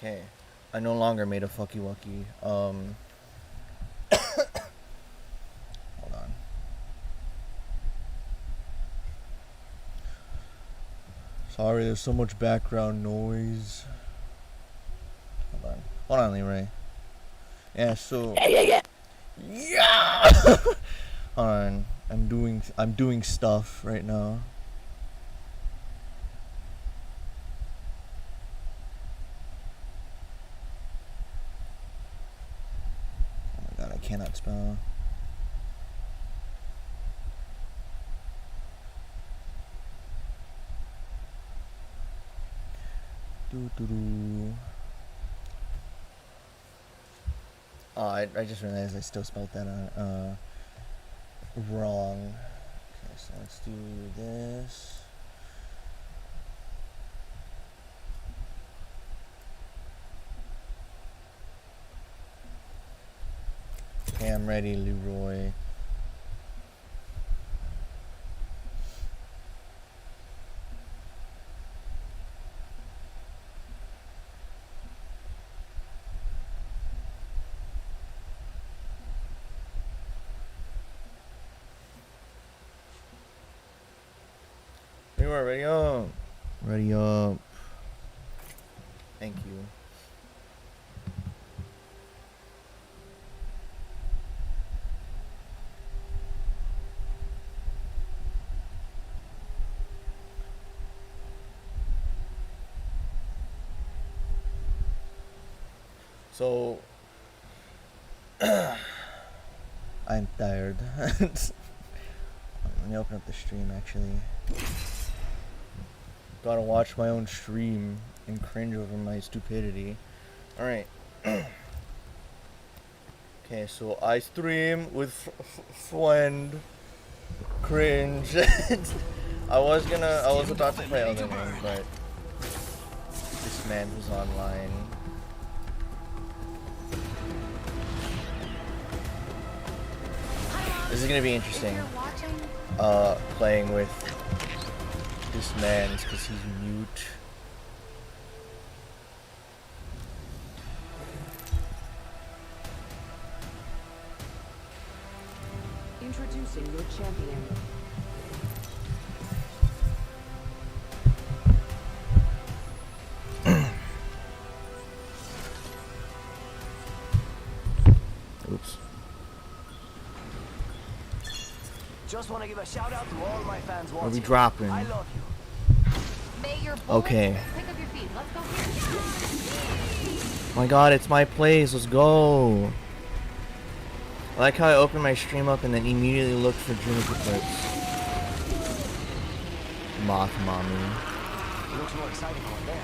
Okay. I no longer made a fucky wucky. Hold on. Sorry, there's so much background noise. Hold on, Leroy. Yeah, so yeah. Hold on. I'm doing stuff right now. Oh my god, I cannot spell. Oh, I just realized I still spelled that wrong. Okay, so let's do this. Okay, I'm ready, Leroy. Leroy, ready up. Ready up. Thank you. So, I'm tired. Let me open up the stream, actually. Gotta watch my own stream and cringe over my stupidity. Alright. Okay, so I stream with friend. Cringe. I was about to play Elden Ring, but this man was online. This is gonna be interesting. Playing with this man because he's mute. Introducing your champion. Oops. Just want to give a shout out to all my fans watching. Are we dropping? I love you. Okay. My god, it's my place. Let's go. I like how I opened my stream up and then immediately looked for Juniper clips. Moth mommy. It looks more exciting over there.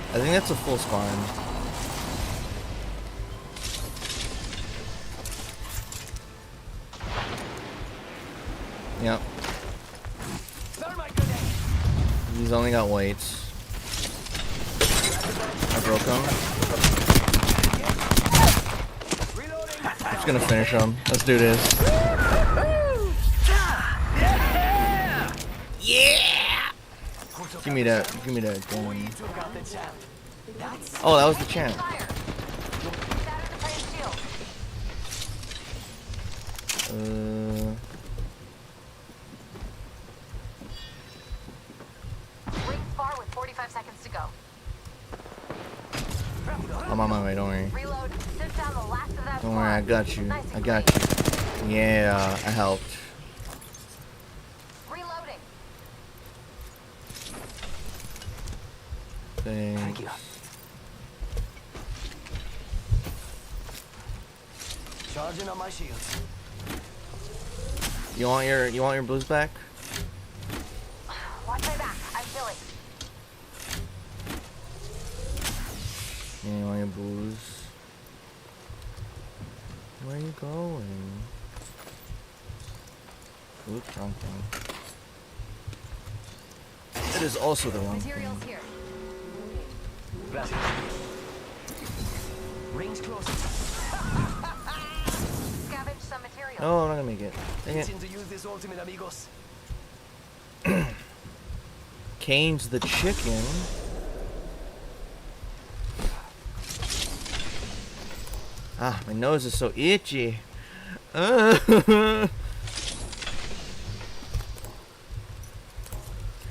I think that's a full spawn. Yep. He's only got whites. I broke him. Just gonna finish him. Let's do this. Yeah! Give me that. Give me that gun. Oh, that was the champ. With 45 seconds to go. I'm on my way, don't worry. Reload. Sit down the last of that. Don't worry, I got you. I got you. Yeah, I helped. Reloading. Thank you. Charging on my shields. You want your blues back? Watch my back. I'm filling. Yeah, you want your blues? Where are you going? Oops, wrong thing. It is also the wrong thing. Materials here. Gracias. Rings close. Scavenge some materials. No, I'm not gonna make it. Dang it. Itching to use this ultimate, amigos. Kane's the chicken. Ah, my nose is so itchy.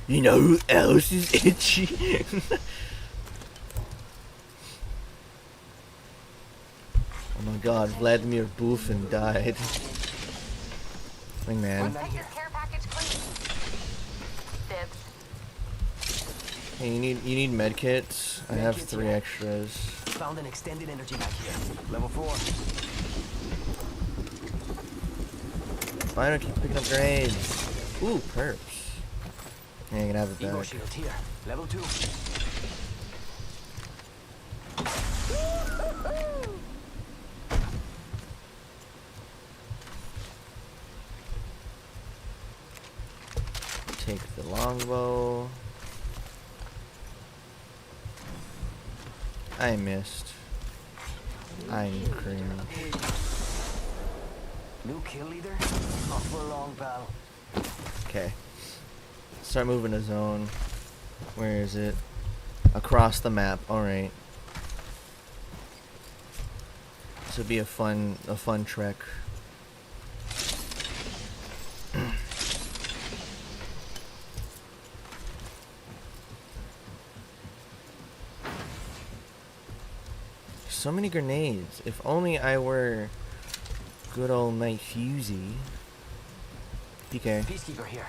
You know who else is itchy? Oh my god, Vladimir Bufin died. Wingman. Let's take this care package clean. Dibs. Hey, you need med kits? I have Medkits 3 here. extras. Found an extended energy back here. Level 4. Why do I keep picking up grenades? Ooh, perps. Yeah, you can have it Evo back. shield here. Level 2. Take the longbow. I missed. I cringe. New kill leader? Not for long, pal. Okay. Start moving a zone. Where is it? Across the map. Alright. This would be a fun trek. So many grenades. If only I were good old Mike Fusey. PK. Peacekeeper here.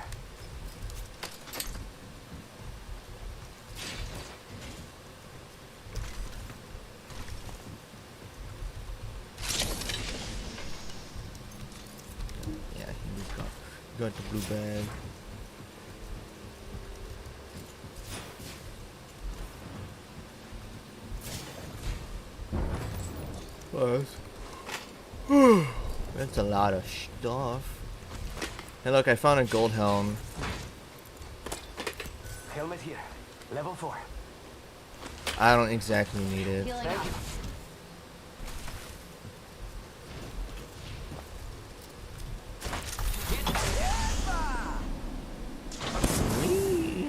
Yeah, he got the blue bag. That's a lot of stuff. Hey, look, I found a gold helm. Helmet here. Level 4. I don't exactly need it. Healing Thank up.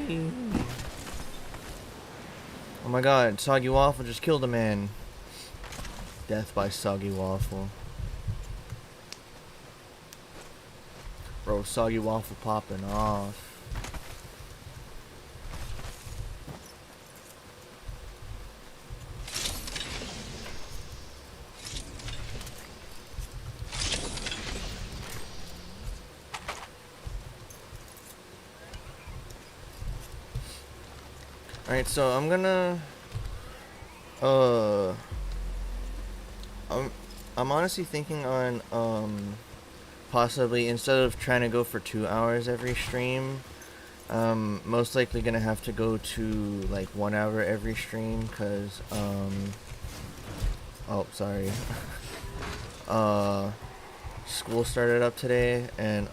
you. Oh my god, Soggy Waffle just killed a man. Death by Soggy Waffle. Bro, Soggy Waffle popping off. Alright, so I'm gonna I'm honestly thinking on possibly instead of trying to go for 2 hours every stream, most likely gonna have to go to like 1 hour every stream, cause oh sorry. School started up today, and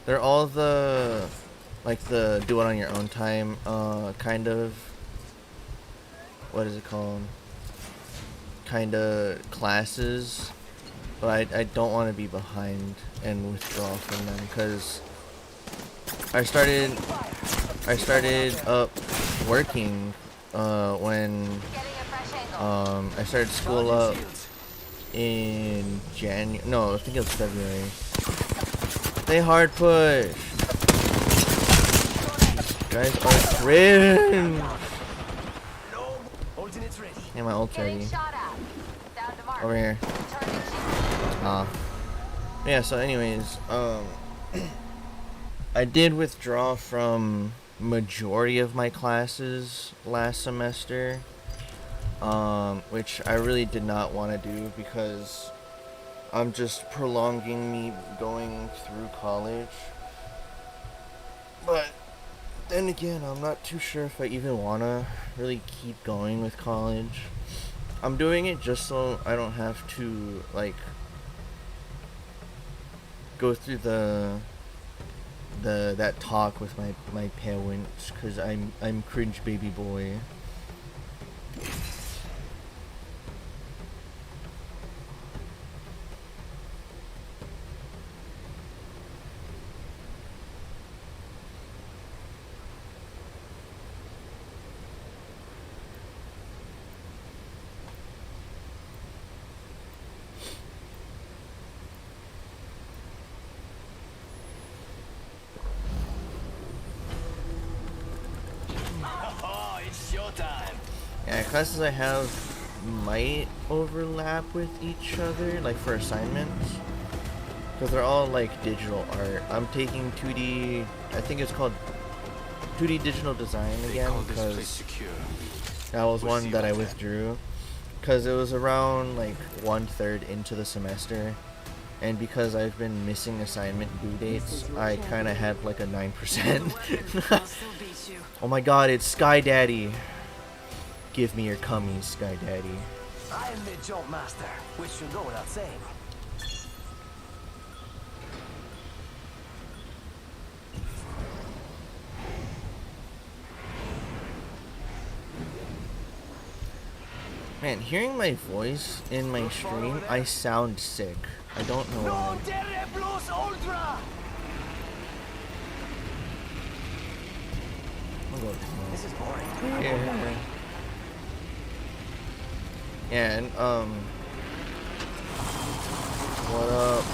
they're all the like the do it on your own time kind of, what is it called, kind of classes, but I don't want to be behind and withdraw from them, because I started up working when Getting a fresh angle. I started school up in January. No, I think it was February. They hard push. Guys are cringe. Alternates ready. Yeah, my ult's Getting ready. shot at. Down to mark. Over here. Target shield. Yeah, so anyways, I did withdraw from majority of my classes last semester, which I really did not want to do, because I'm just prolonging me going through college. But then again, I'm not too sure if I even want to really keep going with college. I'm doing it just so I don't have to, like, go through that talk with my parents, because I'm cringe baby boy. classes I have might overlap with each other, like for assignments, because they're all like digital art. I'm taking 2D, I think it's called 2D digital design again, because that was one that I withdrew, because it was around like 1/3 into the semester, and because I've been missing assignment due dates, I kind of had like a 9%. Oh my god, it's Sky Daddy. Give me your cummies, Sky Daddy. I am the jump master, which should go without saying. Man, hearing my voice in my stream, I sound sick. I don't know why. No Terre Plus Ultra! I'll go with This is boring. this. Yeah. Yeah, and what up?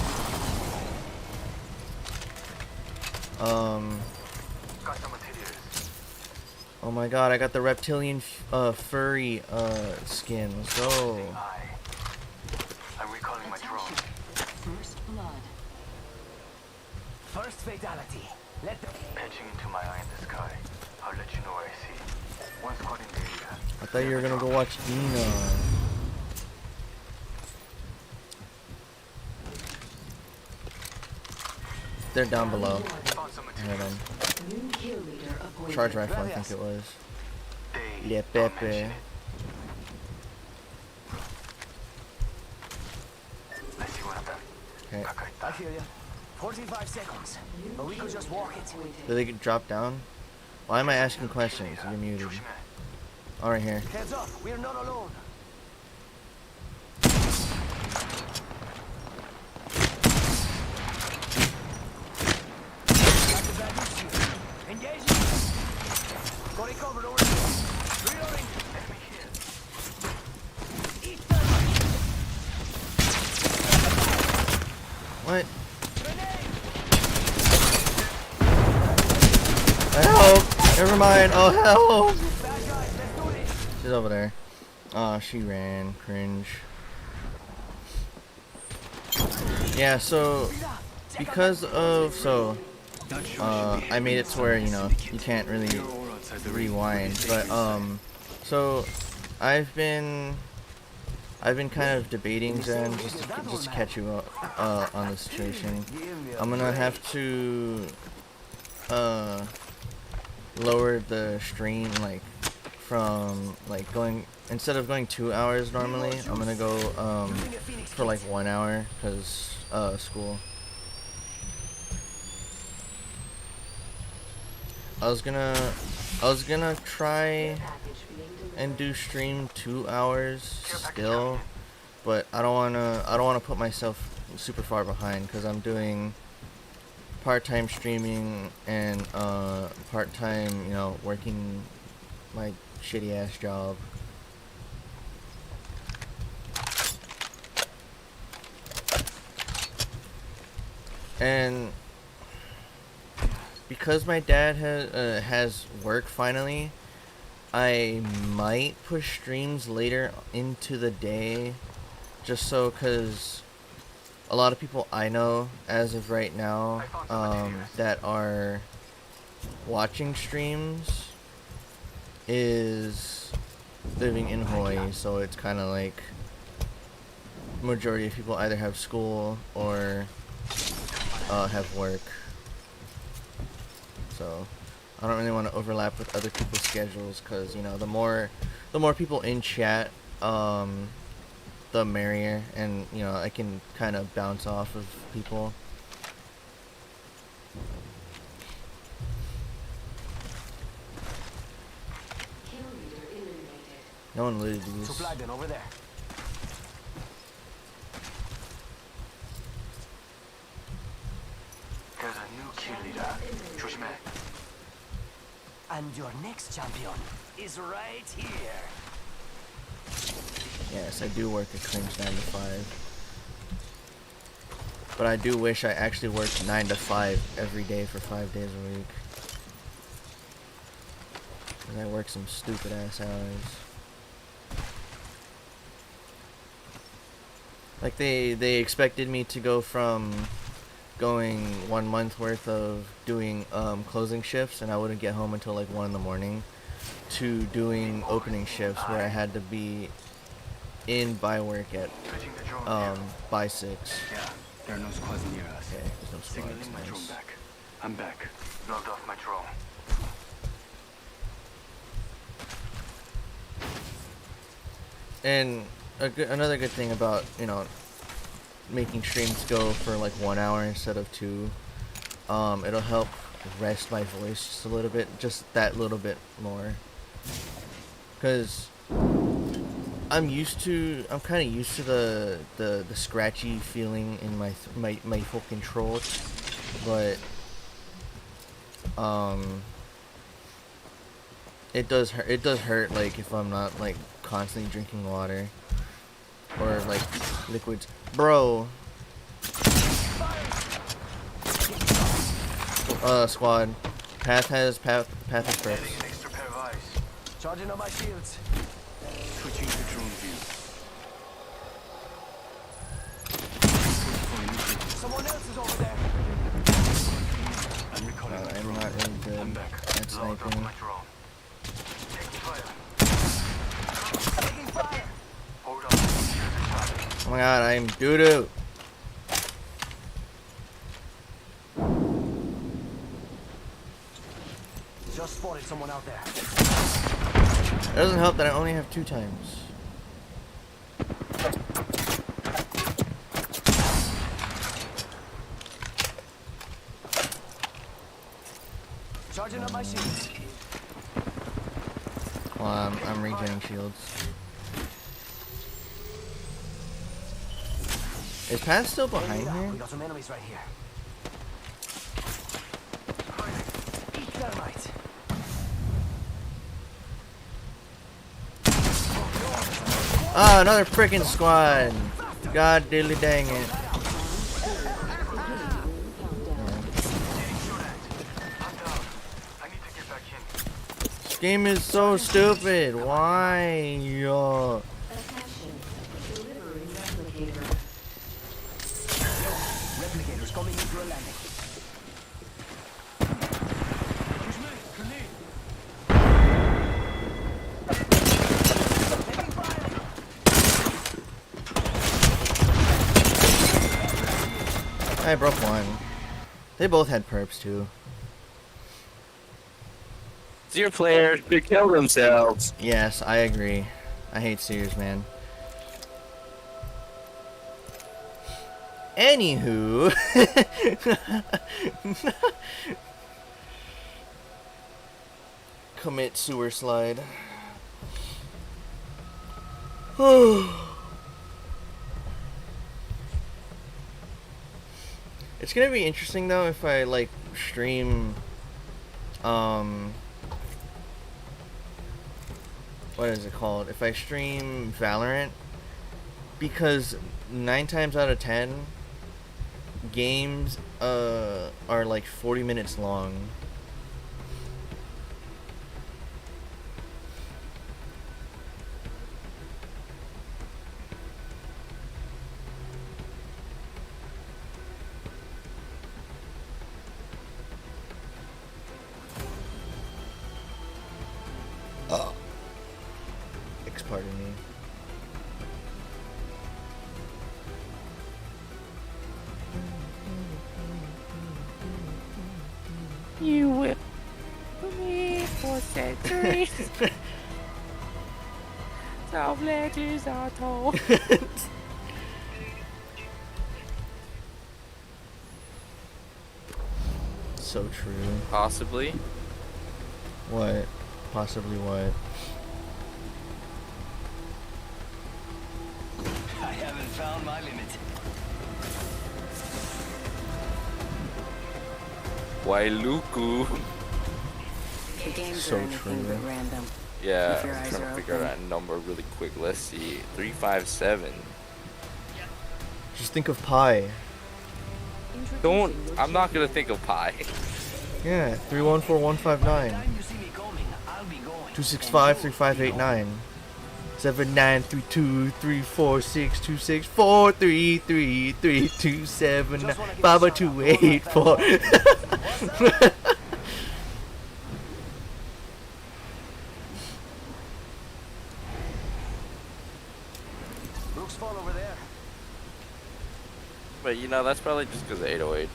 Oh my god, I got the reptilian furry skin. Let's go. I'm recalling my drone. First blood. First fatality. Let the Edging into my eye in the sky. I'll let you know what I see. One squad in the area. I thought you were gonna go watch Dina. They're down below. Found some I heard materials. them. New kill leader appointed. Charge rifle, I think it was. They Le don't Pepe. mention it. I see one of them. Okay. I hear you. 45 seconds. But we could just walk it. Did they get dropped down? Why am I asking questions? You're muted. Alright, here. Heads up, we're not alone. Got the bad news here. Engaging. Got it covered over here. Reloading. Enemy here. Eat them. What? Grenade. Help! Never mind. Oh, help! Bad guys, let's do this. She's over there. Oh, she ran. Cringe. Yeah, so because of I made it to where, you know, you can't really rewind, but so I've been kind of debating Zen just to catch you up on the situation. I'm gonna have to lower the stream like from like going, instead of going 2 hours normally, I'm gonna go for like 1 hour because school. I was gonna try and do stream 2 hours still, but I don't wanna put myself super far behind because I'm doing part-time streaming and part-time, you know, working my shitty ass job. And because my dad has work finally, I might push streams later into the day, just so, cause a lot of people I know as of right now that are watching streams is living in Hawaii, so it's kind of like majority of people either have school or have work. So I don't really want to overlap with other people's schedules, because, you know, the more people in chat, the merrier, and, you know, I can kind of bounce off of people. Kill leader eliminated. No one looted these. Supply bin over there. There's a new kill leader. 조심해. And your next champion is right here. Yes, I do work a cringe 9 to 5. But I do wish I actually worked 9 to 5 every day for 5 days a week. 'Cause I work some stupid ass hours. Like they expected me to go from going 1 month worth of doing closing shifts, and I wouldn't get home until like 1 in the morning, to doing opening shifts where I had to be in by work at Switching the drone view. by 6. Yeah, there are no squads near us. Okay, there's no squads, Signaling my drone nice. back. I'm back. Logged off my drone. And another good thing about, you know, making streams go for like 1 hour instead of 2, it'll help rest my voice just a little bit, just that little bit more. Because I'm kind of used to the scratchy feeling in my fucking throat, but it does hurt like if I'm not like constantly drinking water or like liquids, bro. Squad, path has perks. Adding an extra pair of eyes. Charging on my shields. Switching to drone view. Someone else is over there. I'm recalling my I'm drone. not really good I'm back. at Logged off sniping. my drone. Taking fire. Taking fire. Hold on. Here's a shot. Oh my god, I'm doo-doo. Just spotted someone out there. It doesn't help that I only have 2 times. Charging up my shields. Well, I'm regenerating shields. Is Pat still behind We here? got some enemies right here. Eat thermite. Ah, another freaking squad. God dilly dang it. I'm down. I need to get back in. This game is so stupid. Why? Yo. Attention. Delivering replicator. Replicators coming into a landing. Taking fire. I broke one. They both had perps too. Your players should kill themselves. Yes, I agree. I hate Sears, man. Anywho. Commit sewer slide. It's gonna be interesting though if I like stream what is it called? If I stream Valorant, because 9 times out of 10 games are like 40 minutes long. Pardon me. You will me for centuries. Some legends are told. So true. Possibly. What? Possibly what? I haven't found my limit. Wailuku. The games So are anything true. but random. Yeah, Keep your I'm eyes trying to are figure out open. that number really quick. Let's see. 357. Just think of pi. Don't. I'm not gonna think of pi. Yeah, 314159. Time you see me coming, I'll be going. 265 3589. 793234627502834. Brooks Fall over there. But you know, that's probably just because of 808.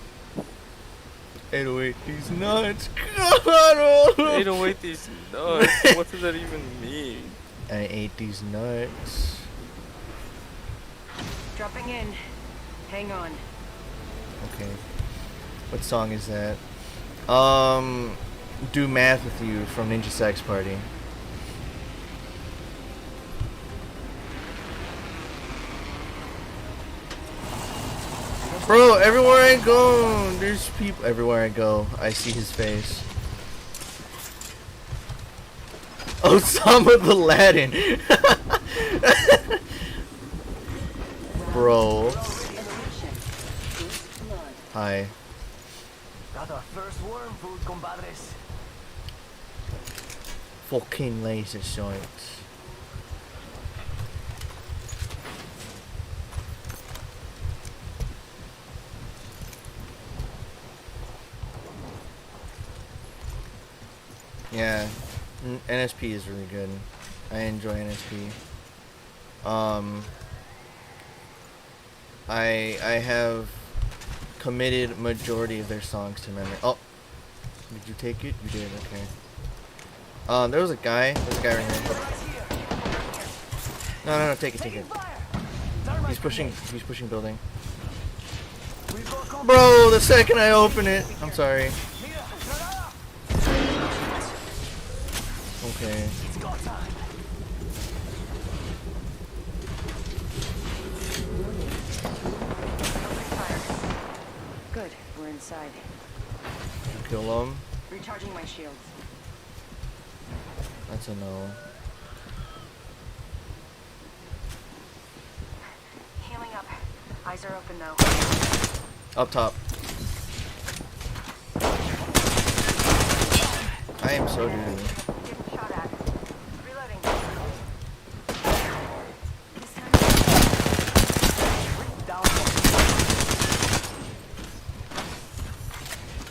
808 these nuts. God, 808 these nuts. What does that even mean? I ate these nuts. Dropping in. Hang on. Okay. What song is that? Do Math With You from Ninja Sex Party. Bro, everywhere I go, there's people. Everywhere I go, I see his face. Osama the Laden. Bro. Hi. Got our first worm food, compadres. Fucking laser sights. Yeah, NSP is really good. I enjoy NSP. I have committed majority of their songs to memory. Oh, did you take it? You did. Okay. There was a guy. There's a guy right here. No, take it. He's pushing building. Bro, the second I open it, I'm sorry. Okay. Good. We're inside. Kill him. Recharging my shields. That's a no. Healing up. Eyes are open though. Up top. I am so doo. Getting shot at. Reloading.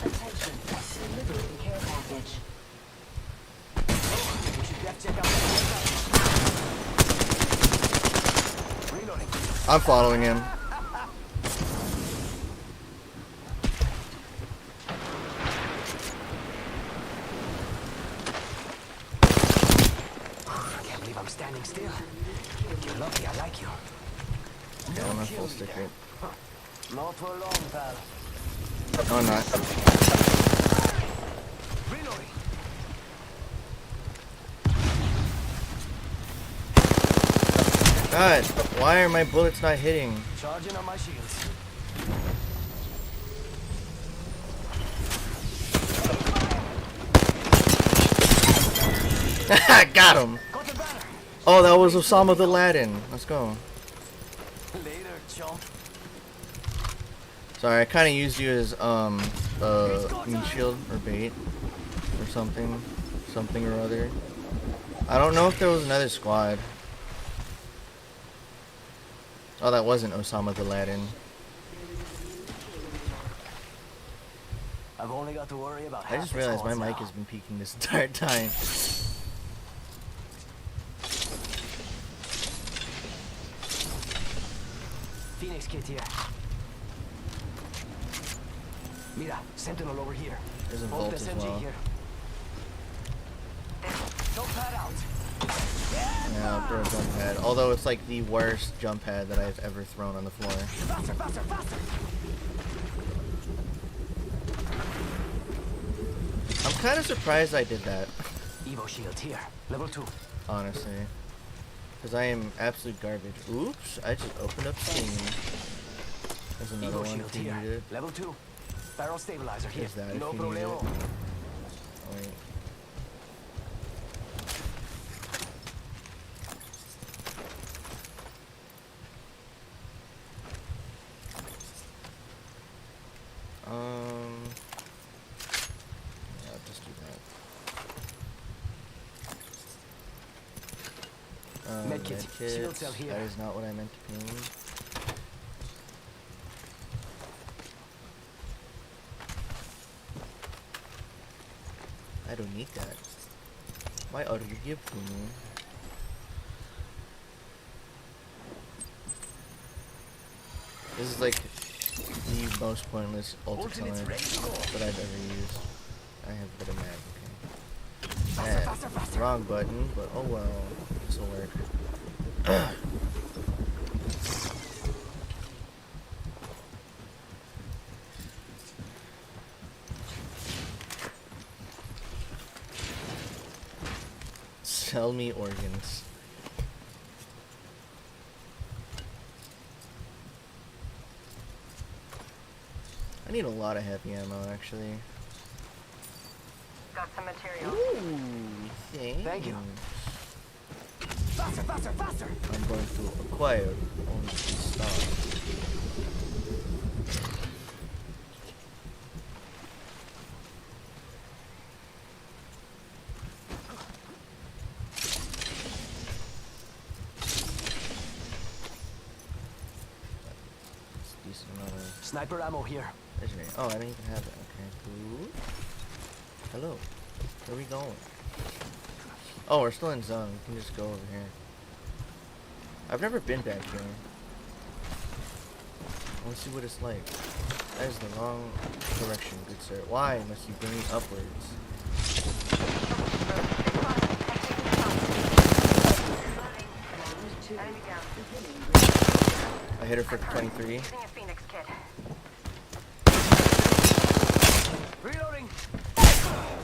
Attention. Delivering care package. We should def check out that. Reloading. I'm following him. I can't believe I'm standing still. You're lucky I like you. Yeah, I'm a full sticker. Not for long, pal. No, I'm not. Reloading. God, why are my bullets not hitting? Charging on my shields. Got him. Got the banner. Oh, that was Osama the Laden. Let's go. Later, chump. Sorry, I kind of used you as meat shield or bait or something or other. I don't know if there was another squad. Oh, that wasn't Osama the Laden. I've only got to worry about I just realized my mic has been peaking this entire time. Phoenix kit here. Mira, Sentinel over here. There's a Bolt Volt as SMG well. here. Jump pad out. Yeah, throw a jump pad. Although it's like the worst jump pad that I've ever thrown on the floor. Faster, faster, faster. I'm kind of surprised I did that, Evo shield here. Level 2. honestly. Because I am absolute garbage. Oops, I just opened up Steam. There's another Evo one shield if you here. need it. Level 2. Barrel stabilizer here. There's that if No you need problemo. it. Wait. Yeah, I'll just do that. Medkit Medkit. Medkits. Shield cell here. That is not what I meant to ping. I don't need that. Why are you giving me? This is like the most pointless ultimate Ultimate's ready to go. that I've ever used. I have a bit of mag, okay. Wrong button, but oh well. This'll work. Sell me organs. I need a lot of heavy ammo, actually. Got some material. Ooh, Thank you. Faster, faster, faster! I'm going to acquire only these stars. It's decent amount of Sniper ammo here. legendary. Oh, I didn't even have that. Okay, cool. Hello. Where are we going? Oh, we're still in zone. We can just go over here. I've never been back here. Let's see what it's like. That is the wrong direction, good sir. Why must you bring me upwards? Enemy down. I hit her for 23. Using a Phoenix kit. Reloading.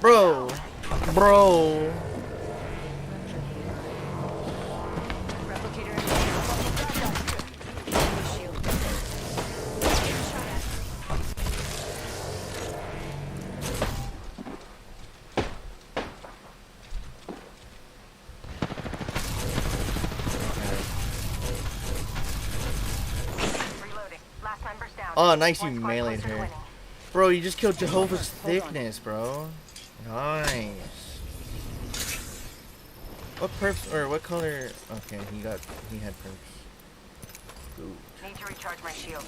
Bro! Bro! Replicator in there. Enemy shield. Shot at. Reloading. Last member's down. Oh, nice, you One squad meleeed closer to her. winning. Bro, you just killed Jehovah's Hold on. Thickness, bro. Nice. What perps, or what color? Okay, he had perps. Ooh, Need to recharge my shield.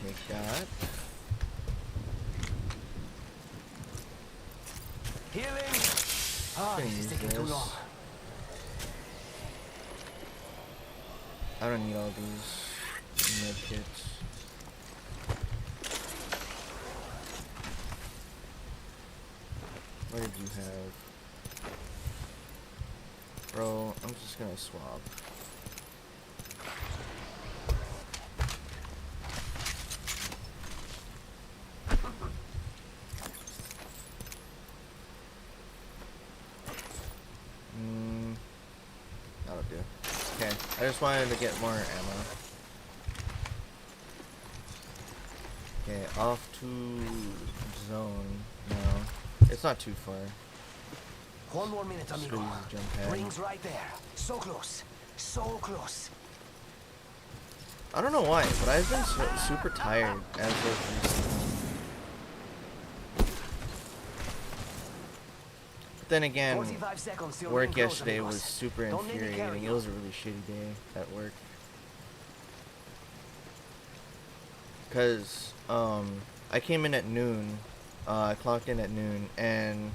take that. Healing. Ah, Gonna this is use taking too this. long. I don't need all these med kits. What did you have? Bro, I'm just gonna swap. That'll do. Okay, I just wanted to get more ammo. Okay, off to zone now. It's not too far. One more minute, Just amigo. use the jump pad. Rings right there. So close. So close. I don't know why, but I've been super tired as of recently. But then again, 45 seconds till work ring close, yesterday amigos. was super Don't need me infuriating. carrying It you. was a really shitty day at work. Cause I came in at noon. I clocked in at noon, and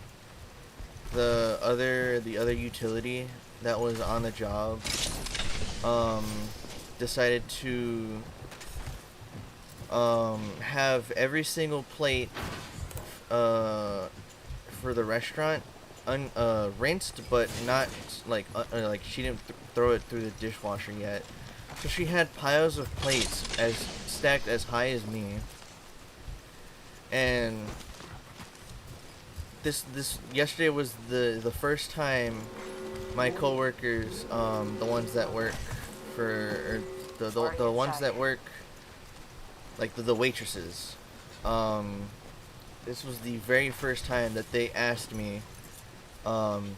the other utility that was on the job decided to have every single plate for the restaurant rinsed, but not like she didn't throw it through the dishwasher yet. So she had piles of plates as stacked as high as me. And this yesterday was the first time my coworkers, the ones that work for, or the ones that work, like the waitresses, this was the very first time that they asked me,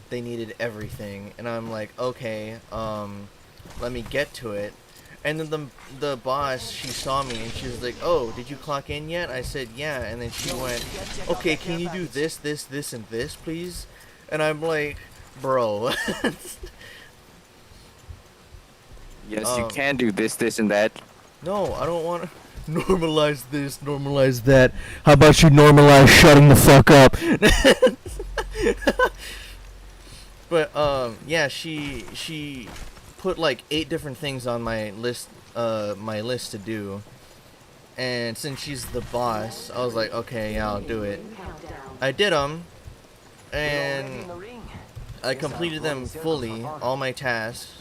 they needed everything, and I'm like, okay, let me get to it. And then the boss, she saw me and she was like, oh, did you clock in yet? I said, yeah. And then she went, okay, can you do this, this, this, and this, please? And I'm like, bro. Yes, you can do this, this, and that. No, I don't want to normalize this, normalize that. How about you normalize shutting the fuck up? But yeah, she put like 8 different things on my list to do. And since she's the boss, I was like, okay, yeah, I'll do it. I did them, and I completed them fully, all my tasks.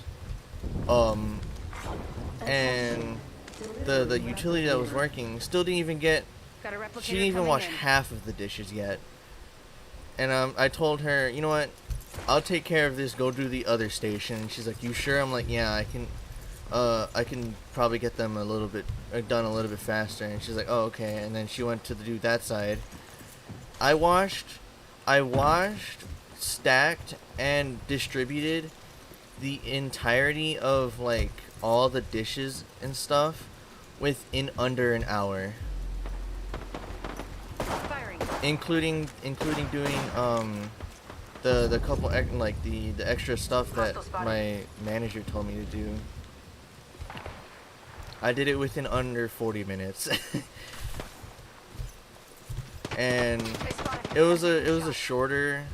And the utility that was working still didn't even get. Got a replicator She didn't even coming wash in. half of the dishes yet. And I told her, you know what? I'll take care of this. Go do the other station. And she's like, you sure? I'm like, yeah, I can probably get them a little bit done a little bit faster. And she's like, oh, okay. And then she went to do that side. I washed, stacked, and distributed the entirety of like all the dishes and stuff within under an hour, Firing. including doing the couple like the extra stuff that my manager told me to do. I did it within under 40 minutes. And it was a shorter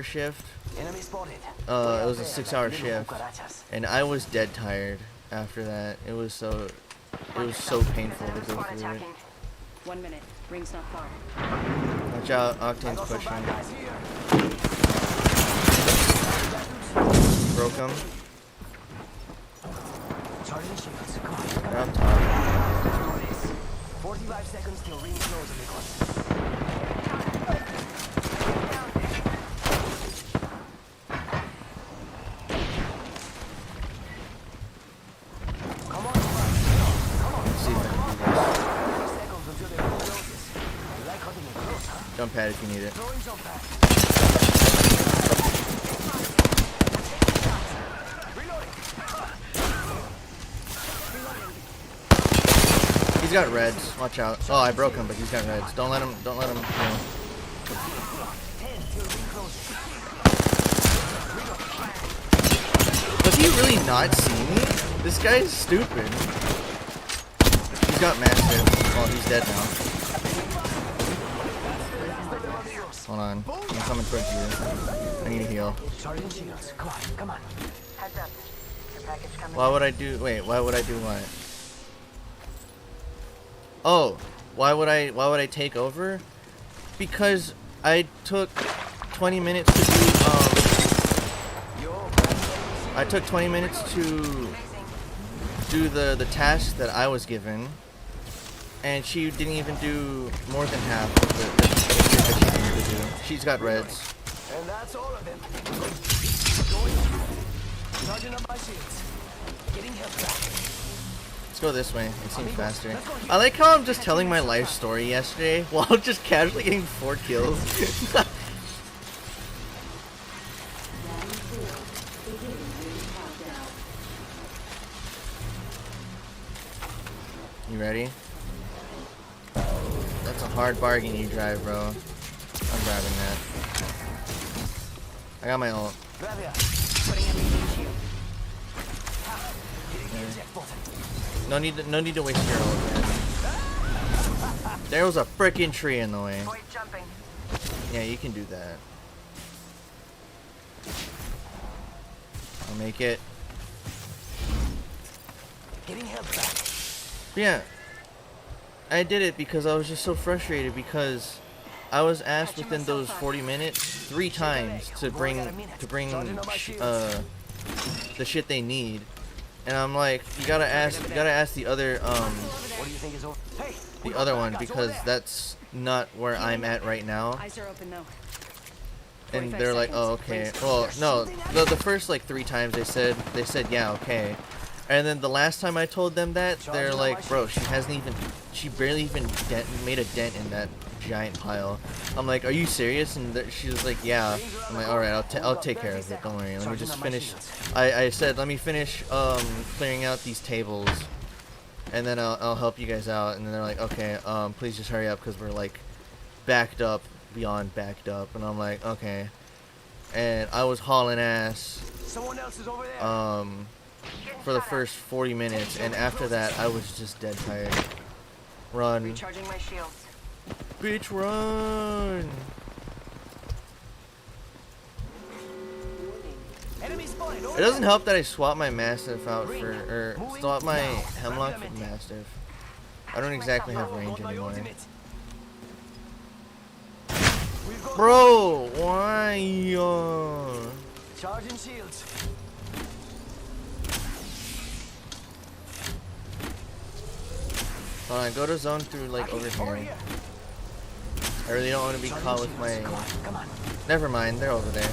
shift. Enemy spotted. It was a 6-hour shift, and I was dead tired after that. It was so painful to go through it. 1 minute. Ring's not far. Watch out, Octane's pushing. Guys here. Broke him. Charging shields. Come on. They're up top. 45 seconds till ring close, amigos. Come on, Let's see if I can do this. seconds until the ring closes. You like cutting it close, huh? Jump pad if you need it. Throwing jump pad. Reloading. He's got reds. Watch out. Oh, I broke him, but he's got reds. Don't let him. You know. 10 till ring closes. Does he really not see me? This guy is stupid. He's got massive. Oh, he's dead now. Hold on. I'm coming towards you. I need a heal. Charging shields. Come on, come on. Heads up. Your package coming. Why would I do? Wait. Why would I do what? Oh, why would I take over? Because I took 20 minutes to do I took 20 minutes to do the task that I was given, and she didn't even do more than half of the shit that she needed to do. She's got reds. And that's all of them. Charging up my shields. Getting health back. Let's go this way. It seems faster. I like how I'm just telling my life story yesterday while just casually getting 4 kills. You ready? That's a hard bargain you drive, bro. I'm driving that. I got my ult. Grab here. Putting everything to you. Hitting the eject button. No need to waste your ult, man. There was a frickin' tree in the way. Avoid jumping. Yeah, you can do that. I'll make it. Getting health back. But yeah, I did it because I was just so frustrated because I was asked within those 40 minutes 3 times to bring the shit they need, and I'm like, you gotta ask the other What do you think is over? Hey, the other one because that's not where I'm at right now. Eyes are open though. And 45 they're like, oh, seconds. okay. Well, no, the first like 3 times they said yeah, okay. And then the last time I told them that, they're like, bro, she barely even made a dent in that giant pile. I'm like, are you serious? And she was like, yeah. I'm like, all right, I'll take care of it. Don't worry. Let me just finish. I said, let me finish clearing out these tables, and then I'll help you guys out. And then they're like, okay, please just hurry up because we're like backed up beyond backed up. And I'm like, okay. and I was hauling ass Someone else is over there. for the first 40 minutes, and after that I was just dead tired. Run, Recharging my shields. bitch, run! Enemy spotted. Over It doesn't help that I swapped my Mastiff out for, or swapped my Hemlock for Mastiff. I don't exactly have there. range Got my anymore. ultimate. We've got Bro, why? charging shields. Hold on, go to zone through like over here. I really don't want to be caught with my. Come on. Never mind, they're over there.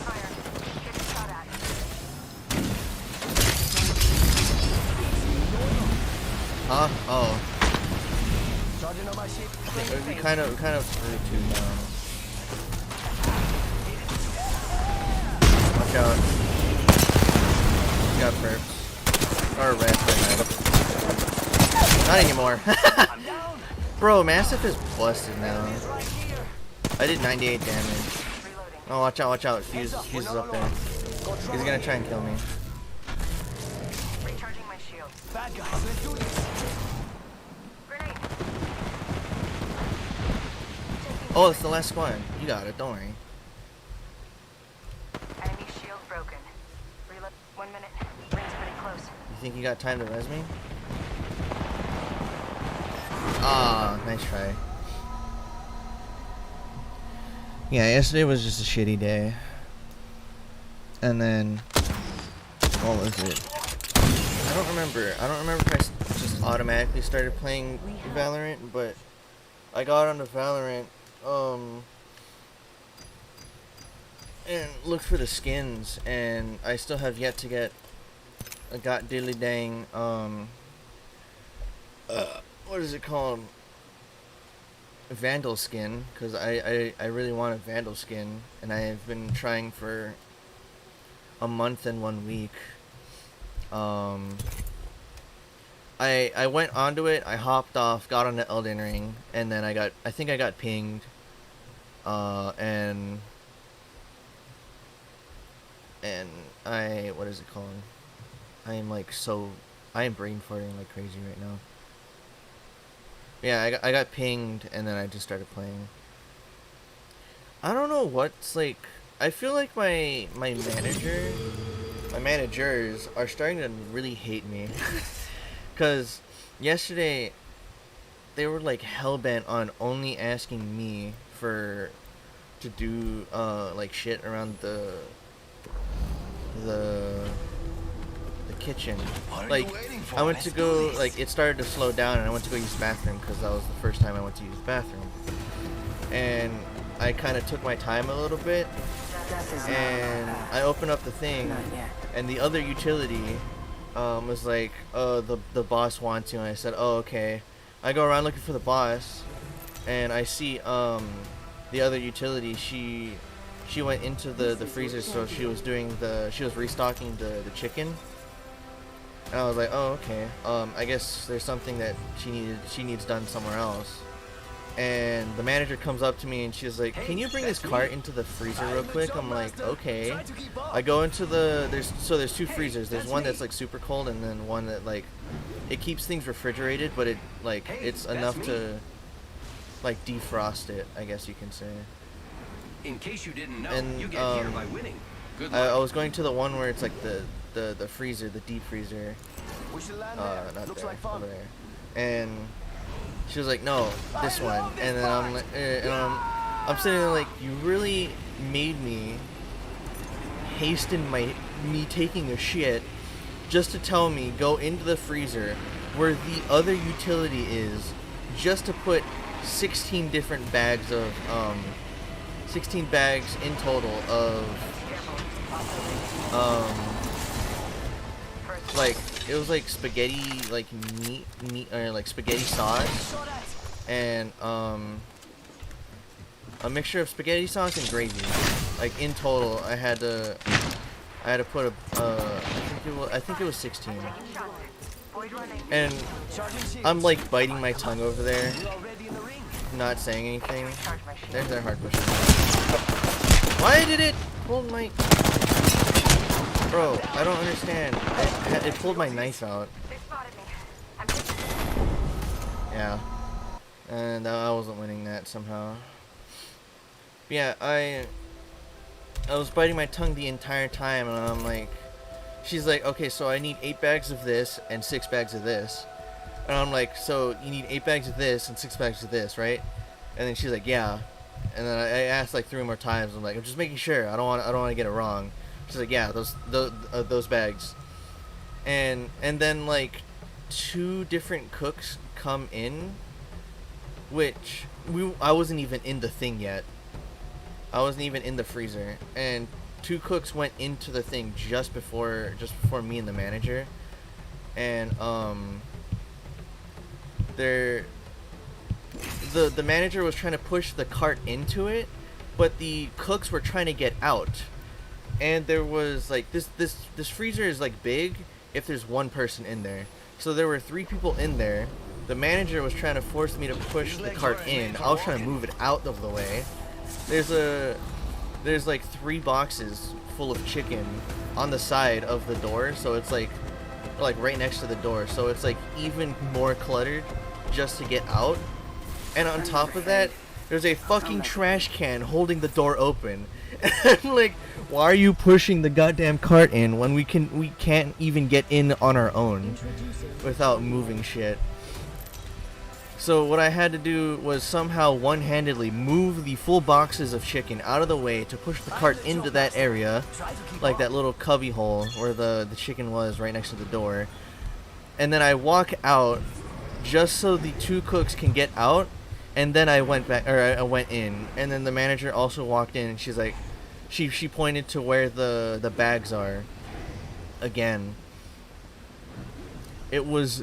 Fire. Getting shot at. Huh? Oh, Charging on my ship. we kind of screwed too now. Watch out. You got perps. Or red, not anymore. I'm down. Bro, Mastiff is busted now. He's right here. I did 98 damage. Reloading. Oh, watch out, watch out. Fuse is up there. He's gonna try and kill me. Recharging my shields. Bad guys, let's do this. Grenade. Oh, it's the last squad. You got it, don't worry. Enemy shield broken. Reload. 1 minute. Ring's pretty close. You think you got time to res me? Ah, nice try. Yeah, yesterday was just a shitty day. And then, what was it? I don't remember if I just automatically started playing Valorant, but I got onto Valorant, and looked for the skins, and I still have yet to get a got diddly dang, what is it called? Vandal skin, because I really want a Vandal skin, and I have been trying for a month and 1 week. I went onto it, I hopped off, got on the Elden Ring, and then I think I got pinged, and what is it called? I am brain farting like crazy right now. Yeah, I got pinged, and then I just started playing. I don't know what's like. I feel like my managers are starting to really hate me, cause yesterday they were like hellbent on only asking me to do like shit around the kitchen. Like, I went to go, like, it started to slow down, and I went to go use the bathroom, because that was the first time I went to use the bathroom. And I kind of took my time a little bit, and I opened up the thing, and the other utility was like, oh, the boss wants you, and I said, oh, okay. I go around looking for the boss, and I see the other utility, she went into the freezer, so she was restocking the chicken. And I was like, oh, okay. I guess there's something that she needs done somewhere else. And the manager comes up to me and she's like, can you bring this cart into the freezer real quick? I'm like, okay. I go into there's two freezers. There's one that's like super cold, and then one that like it keeps things refrigerated, but it's enough to like defrost it, I guess you can say. In case you didn't know, And you get here by winning. Good I luck. was going to the one where it's like the freezer, the deep freezer. We should land Not there. Looks there, like fun. over there. And she was like, no, this one. And then I'm like, I'm sitting there like, you really made me hasten me taking a shit just to tell me go into the freezer where the other utility is, just to put 16 different bags of 16 bags in total of like, it was like spaghetti, like meat or like spaghetti sauce, and a mixture of spaghetti sauce and gravy. Like in total, I had to put I think it was 16. And I'm like biting my tongue over there, not saying anything. There's their hard push. Why did it pull my... Bro, I don't understand. It pulled my knife out. They spotted me. I'm Yeah. And I wasn't winning that somehow. Yeah, I was biting my tongue the entire time, and I'm like... She's like, okay, so I need 8 bags of this and 6 bags of this. And I'm like, so you need 8 bags of this and 6 bags of this, right? And then she's like, yeah. And then I asked like 3 more times. I'm like, I'm just making sure. I don't want to get it wrong. She's like, yeah, those bags. And then like 2 different cooks come in, which I wasn't even in the thing yet. I wasn't even in the freezer, and 2 cooks went into the thing just before me and the manager, and the manager was trying to push the cart into it, but the cooks were trying to get out, and there was like this freezer is like big if there's 1 person in there, so there were 3 people in there. The manager was trying to force me to push the cart in. I was trying to move it out of the way. There's like 3 boxes full of chicken on the side of the door, so it's like right next to the door, so it's like even more cluttered just to get out. And on top of that, there's a fucking trash can holding the door open. And I'm like, why are you pushing the goddamn cart in when we can't even get in on our own without moving shit? So what I had to do was somehow one-handedly move the full boxes of chicken out of the way to push the cart into that area, like that little cubby hole where the chicken was right next to the door. And then I walk out just so the 2 cooks can get out, and then I went back, or I went in, and then the manager also walked in, and she's like, she pointed to where the bags are again. It was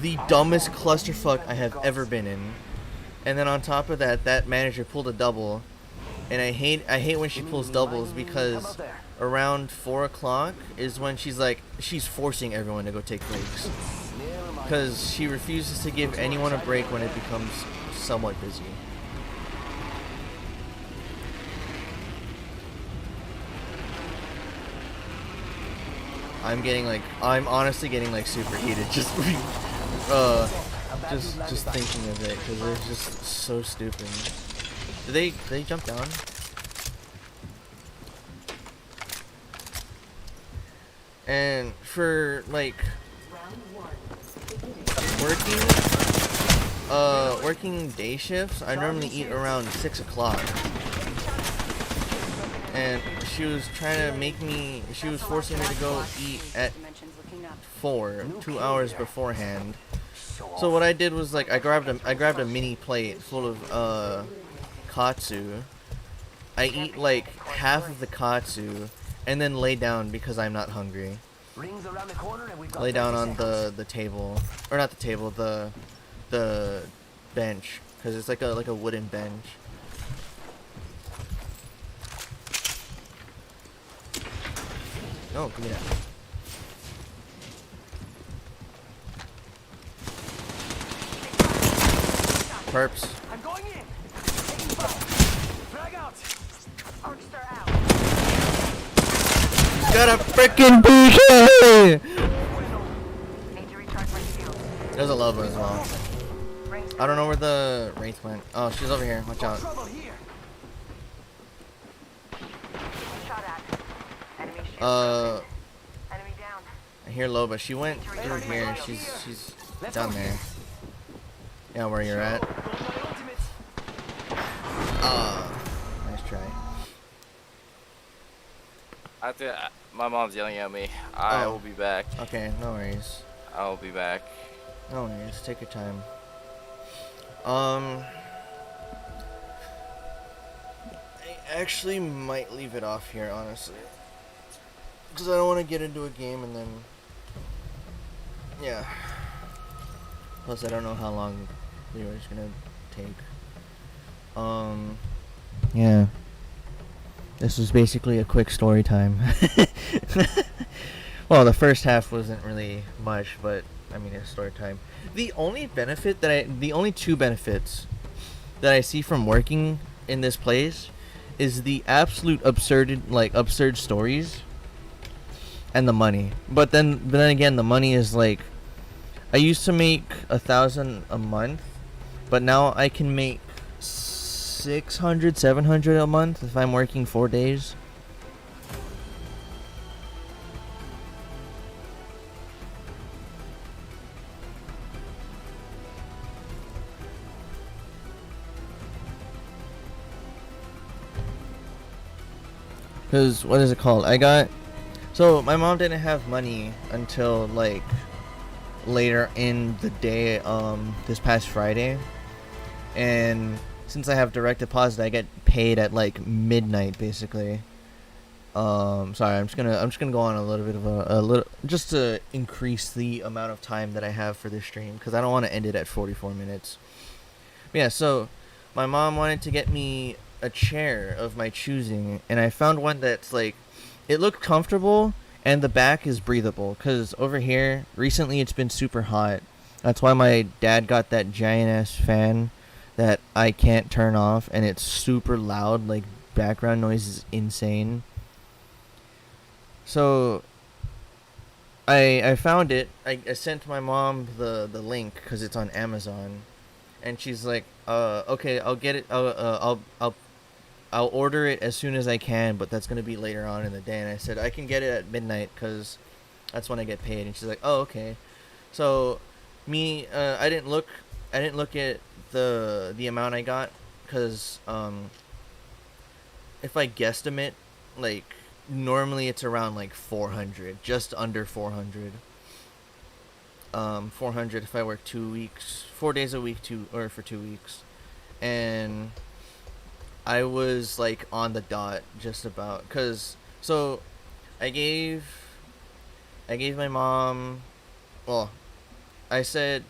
the dumbest clusterfuck I have ever been in. And then on top of that, that manager pulled a double, and I hate when she pulls doubles, because around 4 o'clock is when she's forcing everyone to go take breaks, because she refuses to give anyone a break when it becomes somewhat busy. I'm honestly getting like super heated just thinking of it, because it's just so stupid. Did they jump down? And for like working day shifts, I normally eat around 6 o'clock. And she was forcing me to go eat at 4, 2 hours beforehand. So what I did was like I grabbed a mini plate full of katsu. I eat like half of the katsu and then lay down because I'm not hungry. Lay down on the table, or not the table, the bench, because it's like a wooden bench. Oh, give me that. Perps. I'm going in. Frag out. Arcstar out. He's got a frickin' BK! Need to recharge my shield. There's a Loba as well. I don't know where the Wraith went. Oh, she's over here. Watch out. Trouble here. Shot at. Enemy shield. Enemy down. I hear Loba. She went through here. She's down there. Yeah, where you're at. Nice try. I think my mom's yelling at me. I will be back. Okay, no worries. I will be back. No worries. Take your time. I actually might leave it off here, honestly, because I don't want to get into a game and then, yeah. Plus, I don't know how long the video is gonna take. Yeah. This was basically a quick story time. Well, the first half wasn't really much, but I mean, it's story time. The only two benefits that I see from working in this place is the absolute absurd stories and the money. But then again, the money is like, I used to make 1,000 a month, but now I can make 600, 700 a month if I'm working 4 days. Cause what is it called? So my mom didn't have money until like later in the day, this past Friday, and since I have direct deposit, I get paid at like midnight basically. Sorry, I'm just gonna go on a little bit of a little, just to increase the amount of time that I have for this stream, because I don't want to end it at 44 minutes. But yeah, so my mom wanted to get me a chair of my choosing, and I found one that's like, it looked comfortable and the back is breathable, because over here recently it's been super hot. That's why my dad got that giant ass fan that I can't turn off, and it's super loud, like background noise is insane. So I found it. I sent my mom the link because it's on Amazon, and she's like, okay, I'll get it. I'll order it as soon as I can, but that's gonna be later on in the day. And I said I can get it at midnight because that's when I get paid. And she's like, oh, okay. So I didn't look at the amount I got, because if I guesstimate, like normally it's around like 400, just under 400. 400 if I work 2 weeks, 4 days a week, for 2 weeks, and I was like on the dot just about, cause so I gave my mom, well, I said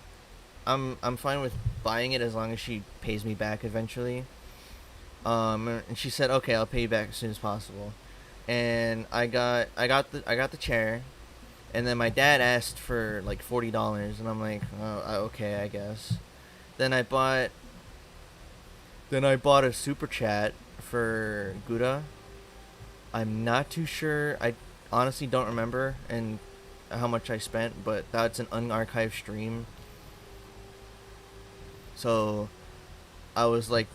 I'm fine with buying it as long as she pays me back eventually. And she said, okay, I'll pay you back as soon as possible. And I got the chair, and then my dad asked for like $40, and I'm like, oh, okay, I guess. Then I bought a super chat for Gouda. I'm not too sure. I honestly don't remember and how much I spent, but that's an unarchived stream. So I was like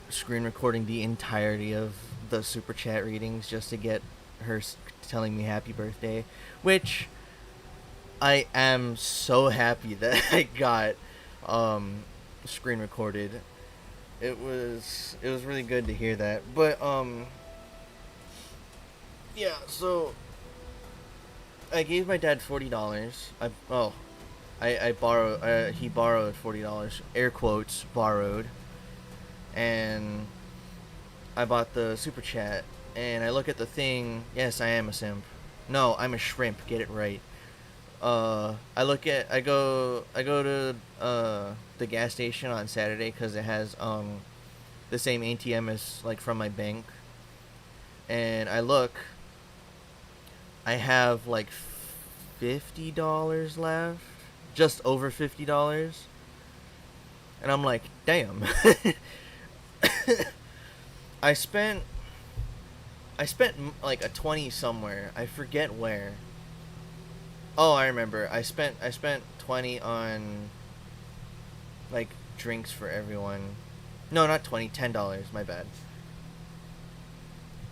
screen recording the entirety of the super chat readings just to get her telling me happy birthday, which I am so happy that I got screen recorded. It was really good to hear that. But yeah, so I gave my dad $40. He borrowed $40, air quotes, borrowed. And I bought the super chat, and I look at the thing. Yes, I am a simp. No, I'm a shrimp. Get it right. I go to the gas station on Saturday because it has the same ATM as like from my bank, and I have like $50 left, just over $50, and I'm like, damn. I spent like a 20 somewhere. I forget where. Oh, I remember. I spent 20 on like drinks for everyone. No, not 20, $10, my bad.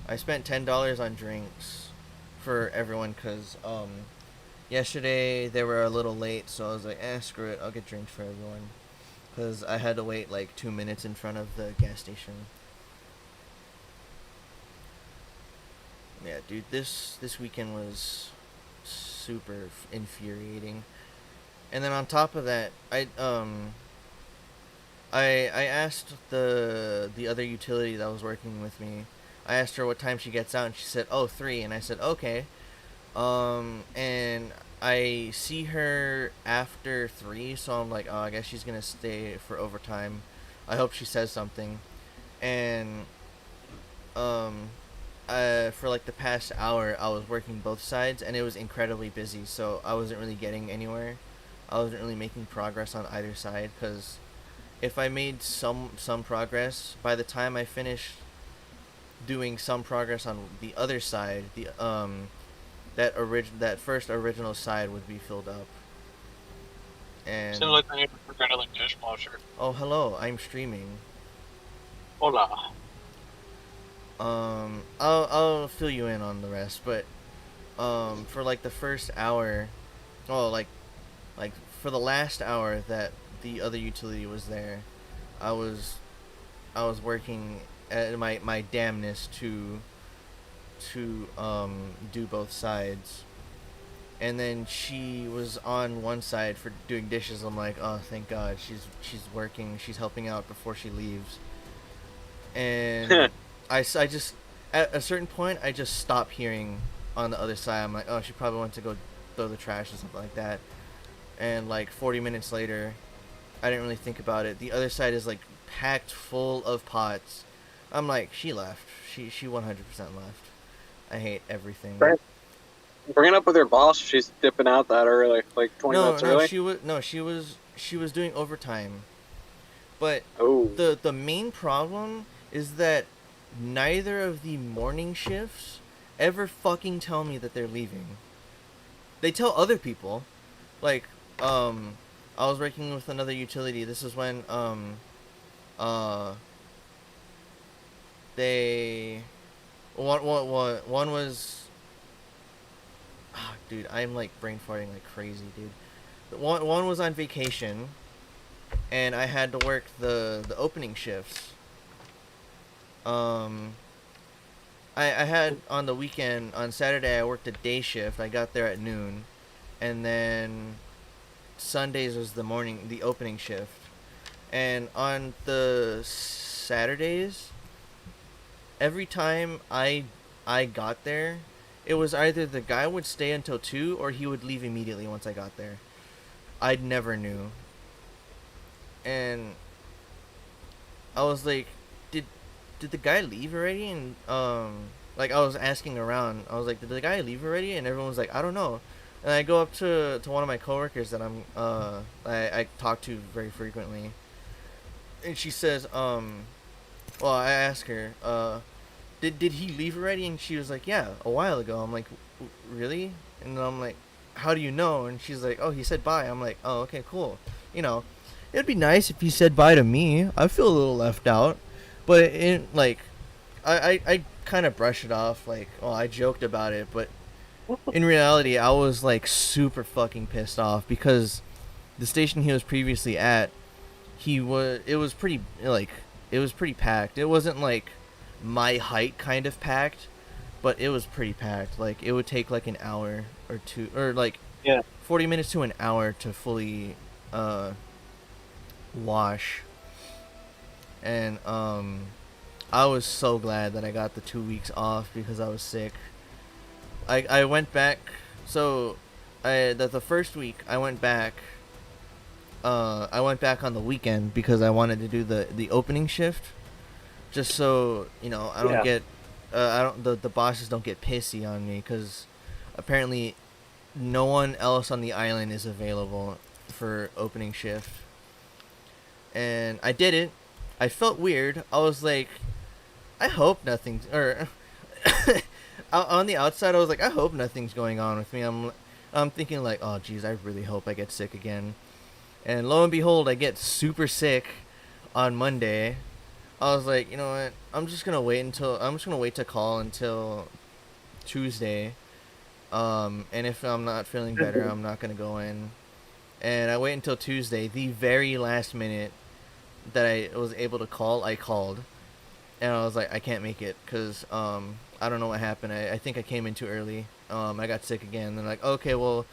I spent $10 on drinks for everyone cuz yesterday they were a little late, so I was like, screw it. I'll get drinks for everyone. Cuz I had to wait like 2 minutes in front of the gas station. Yeah, dude, this weekend was super infuriating. And then on top of that, I asked the other utility that was working with me. I asked her what time she gets out, and she said, 3, and I said, okay. And I see her after 3, so I'm like, I guess she's gonna stay for overtime. I hope she says something. And for like the past hour, I was working both sides, and it was incredibly busy, so I wasn't really getting anywhere. I wasn't really making progress on either side, because if I made some progress, by the time I finished doing some progress on the other side, that first original side would be filled up. And Seems like they need to figure out a dishwasher. oh, hello, I'm streaming. Hola. I'll fill you in on the rest, but for like the first hour, oh, like for the last hour that the other utility was there, I was working at my damnness to do both sides. And then she was on one side for doing dishes. I'm like, oh, thank God, she's working, she's helping out before she leaves. And I just, at a certain point, I just stopped hearing on the other side. I'm like, oh, she probably went to go throw the trash or something like that. And like 40 minutes later, I didn't really think about it. The other side is like packed full of pots. I'm like, she left. She 100% left. I hate everything. Right. Bring it up with her boss. She's dipping out that early, like 20 minutes early. She was doing overtime. But Oh. the main problem is that neither of the morning shifts ever fucking tell me that they're leaving. They tell other people. Like, I was working with another utility. This is when one was, dude, I'm like brain farting like crazy, dude. One was on vacation, and I had to work the opening shifts. I had on the weekend, on Saturday, I worked a day shift. I got there at noon, and then Sundays was the opening shift. And on the Saturdays, every time I got there, it was either the guy would stay until 2 or he would leave immediately once I got there. I never knew. And I was like, did the guy leave already? And like, I was asking around. I was like, did the guy leave already? And everyone was like, I don't know. And I go up to one of my coworkers that I talk to very frequently, and she says, well, I asked her, did he leave already? And she was like, yeah, a while ago. I'm like, really? And I'm like, how do you know? And she's like, oh, he said bye. I'm like, oh, okay, cool. You know, it'd be nice if he said bye to me. I feel a little left out. But I kind of brushed it off. Like, well, I joked about it, but in reality, I was like super fucking pissed off because the station he was previously at, it was pretty packed. It wasn't like my height kind of packed, but it was pretty packed. Like, it would take like an hour or two, or like 40 minutes to an hour to fully wash. And I was so glad that I got the 2 weeks off because I was sick. I went back, so the first week I went back on the weekend because I wanted to do the opening shift, just so, you know, I don't get the bosses don't get pissy on me, because apparently no one else on the island is available for opening shift. And I did it. I felt weird. I was like, I hope nothing's, or on the outside I was like, I hope nothing's going on with me. I'm thinking like, oh geez, I really hope I get sick again. And lo and behold, I get super sick on Monday. I was like, you know what? I'm just gonna wait to call until Tuesday. And if I'm not feeling better, I'm not gonna go in. And I wait until Tuesday, the very last minute that I was able to call, I called. And I was like, I can't make it because I don't know what happened. I think I came in too early. I got sick again. They're like, okay, well,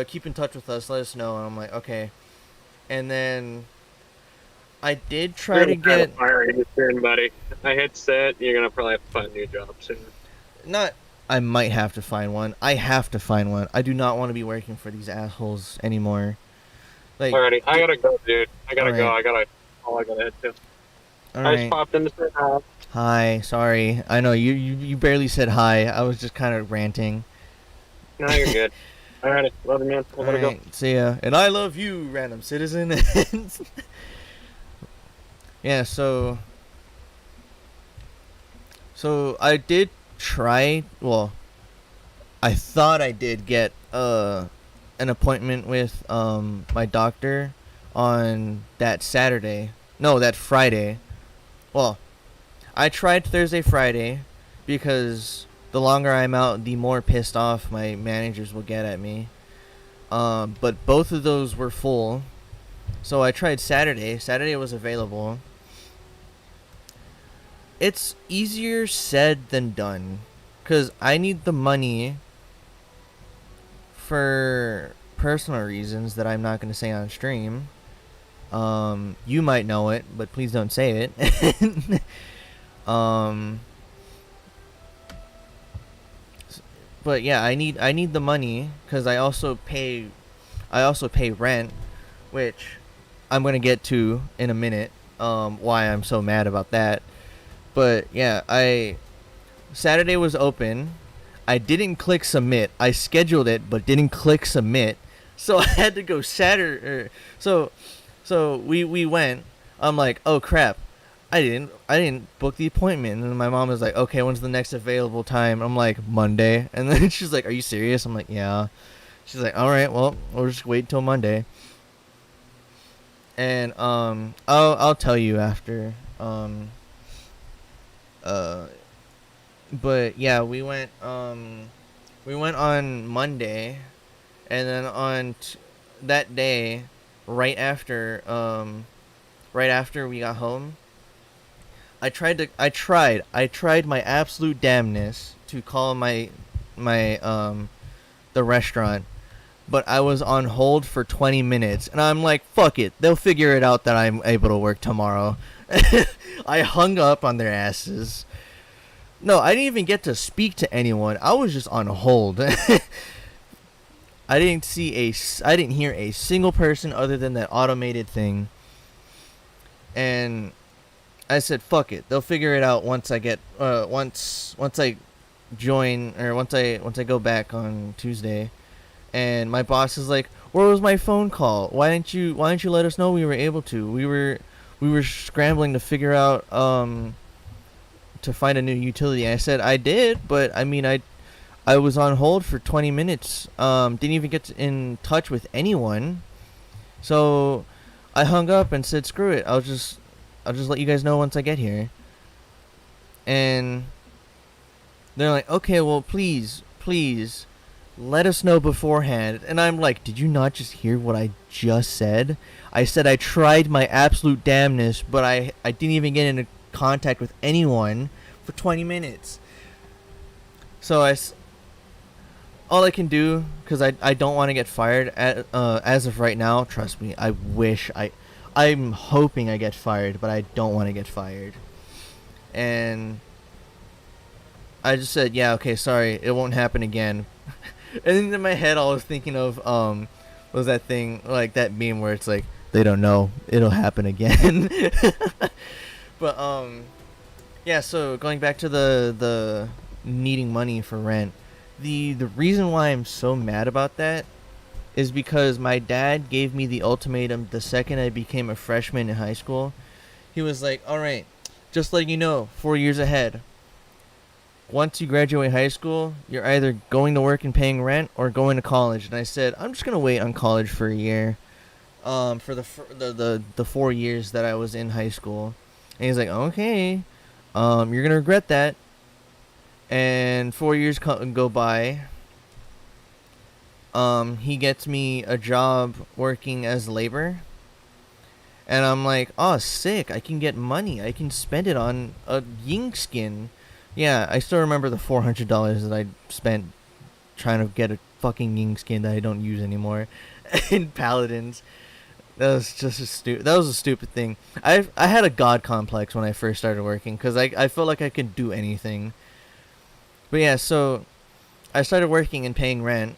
keep in touch with us. Let us know. And I'm like, okay. And then I did try to get Firing soon, buddy. I hit set. You're gonna probably have to find a new job soon. not. I might have to find one. I have to find one. I do not want to be working for these assholes anymore. Like, Alrighty, I gotta go, dude. I gotta go. Alright. I gotta head to. I alright. just popped in to say hi. Hi. Sorry. I know you barely said hi. I was just kind of ranting. No, you're good. Alrighty, love you, man. I gotta go. Alright, see ya. And I love you, random citizen. Yeah, so So I did try. Well, I thought I did get an appointment with my doctor on that Saturday. No, that Friday. Well, I tried Thursday, Friday, because the longer I'm out, the more pissed off my managers will get at me. But both of those were full. So I tried Saturday. Saturday was available. It's easier said than done, because I need the money for personal reasons that I'm not going to say on stream. You might know it, but please don't say it. But yeah, I need the money, because I also pay rent, which I'm gonna get to in a minute. Why I'm so mad about that. But yeah, Saturday was open. I didn't click submit. I scheduled it, but didn't click submit. So I had to go Saturday. So we went. I'm like, oh crap, I didn't book the appointment. And my mom was like, okay, when's the next available time? I'm like, Monday. And then she's like, are you serious? I'm like, yeah. She's like, all right, well, we'll just wait till Monday. And I'll tell you after. But yeah, we went on Monday, and then on that day, right after we got home, I tried my absolute damnness to call my the restaurant, but I was on hold for 20 minutes, and I'm like, fuck it, they'll figure it out that I'm able to work tomorrow. I hung up on their asses. No, I didn't even get to speak to anyone. I was just on hold. I didn't hear a single person other than that automated thing. And I said, fuck it, they'll figure it out once I get once I join, or once I go back on Tuesday. And my boss is like, where was my phone call? Why didn't you let us know we were able to? We were scrambling to figure out to find a new utility. And I said I did, but I mean I was on hold for 20 minutes. Didn't even get in touch with anyone. So I hung up and said screw it. I'll just let you guys know once I get here. And they're like, okay, well please let us know beforehand. And I'm like, did you not just hear what I just said? I said I tried my absolute damnness, but I didn't even get into contact with anyone for 20 minutes. So all I can do, because I don't want to get fired as of right now. Trust me, I'm hoping I get fired, but I don't want to get fired. And I just said, yeah, okay, sorry, it won't happen again. And in my head, I was thinking of was that thing, like that meme where it's like, they don't know, it'll happen again. But yeah. So going back to the needing money for rent, the reason why I'm so mad about that is because my dad gave me the ultimatum the second I became a freshman in high school. He was like, all right, just letting you know, 4 years ahead. Once you graduate high school, you're either going to work and paying rent or going to college. And I said, I'm just gonna wait on college for a year, for the 4 years that I was in high school. And he's like, okay, you're gonna regret that. And 4 years go by. He gets me a job working as labor. And I'm like, oh, sick, I can get money. I can spend it on a Ying skin. Yeah, I still remember the $400 that I spent trying to get a fucking Ying skin that I don't use anymore in Paladins. That was just that was a stupid thing. I had a god complex when I first started working, because I felt like I could do anything. But yeah, so I started working and paying rent,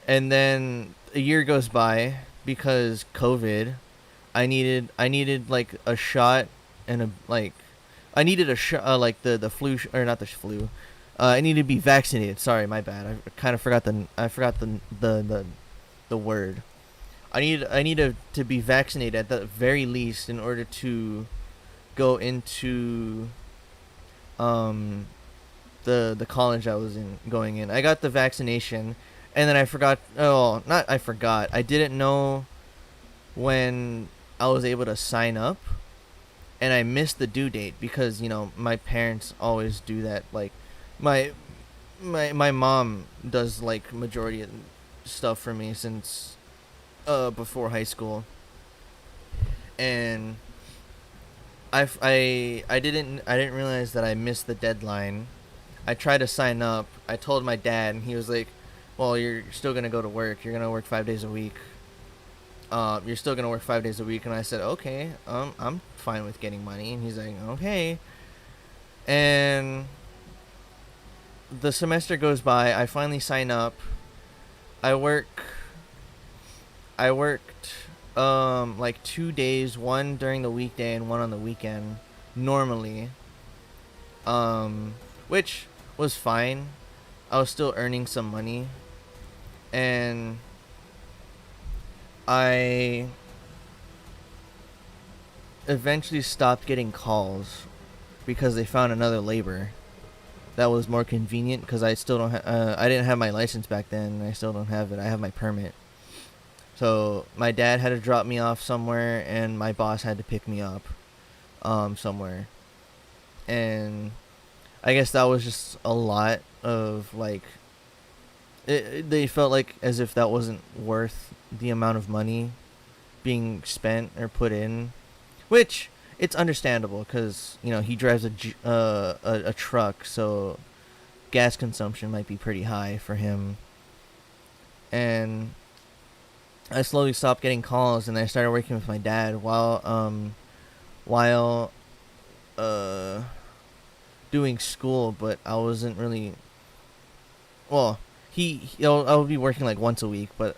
and then a year goes by because COVID. I needed like a shot and a like. I needed a shot, like the flu, or not the flu. I needed to be vaccinated. Sorry, my bad. I kind of forgot the word. I needed to be vaccinated at the very least in order to go into the college I was going in. I got the vaccination, and then I forgot. Oh, not I forgot. I didn't know when I was able to sign up, and I missed the due date because my parents always do that. Like, my mom does like majority of stuff for me since before high school, and I didn't realize that I missed the deadline. I tried to sign up. I told my dad, and he was like, "Well, you're still gonna go to work. You're gonna work 5 days a week. You're still gonna work 5 days a week." And I said, "Okay, I'm fine with getting money." And he's like, "Okay." And the semester goes by. I finally sign up. I worked like 2 days, one during the weekday and one on the weekend, normally. Which was fine. I was still earning some money, and I eventually stopped getting calls because they found another labor that was more convenient, because I still don't I didn't have my license back then, and I still don't have it. I have my permit. So my dad had to drop me off somewhere, and my boss had to pick me up somewhere. And I guess that was just a lot of like they felt like as if that wasn't worth the amount of money being spent or put in, which it's understandable because he drives a truck, so gas consumption might be pretty high for him. And I slowly stopped getting calls, and I started working with my dad while doing school, but I wasn't really. Well, I would be working like once a week, but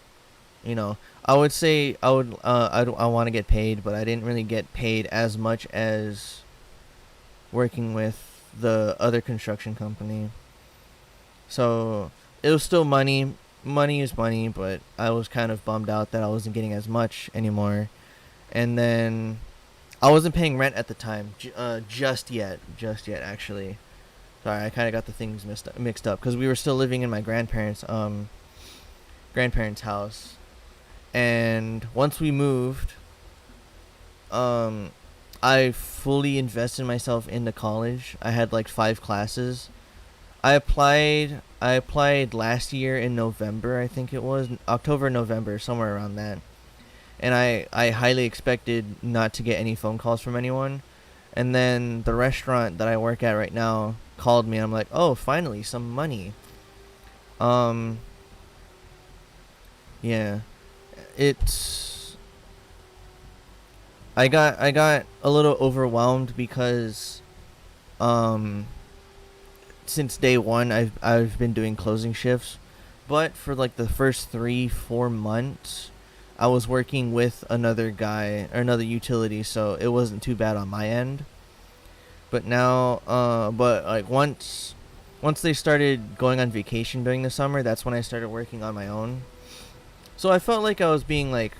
I would say I want to get paid, but I didn't really get paid as much as working with the other construction company. So it was still money. Money is money, but I was kind of bummed out that I wasn't getting as much anymore. And then I wasn't paying rent at the time, just yet actually. Sorry, I kind of got the things mixed up because we were still living in my grandparents' house. And once we moved, I fully invested myself into college. I had like 5 classes. I applied last year in November, I think it was October, November, somewhere around that. And I highly expected not to get any phone calls from anyone. And then the restaurant that I work at right now called me, and I'm like, "Oh, finally some money." Yeah. I got a little overwhelmed because since day one I've been doing closing shifts, but for like the first 3-4 months I was working with another guy or another utility, so it wasn't too bad on my end. But now but like once they started going on vacation during the summer, that's when I started working on my own. So I felt like I was being like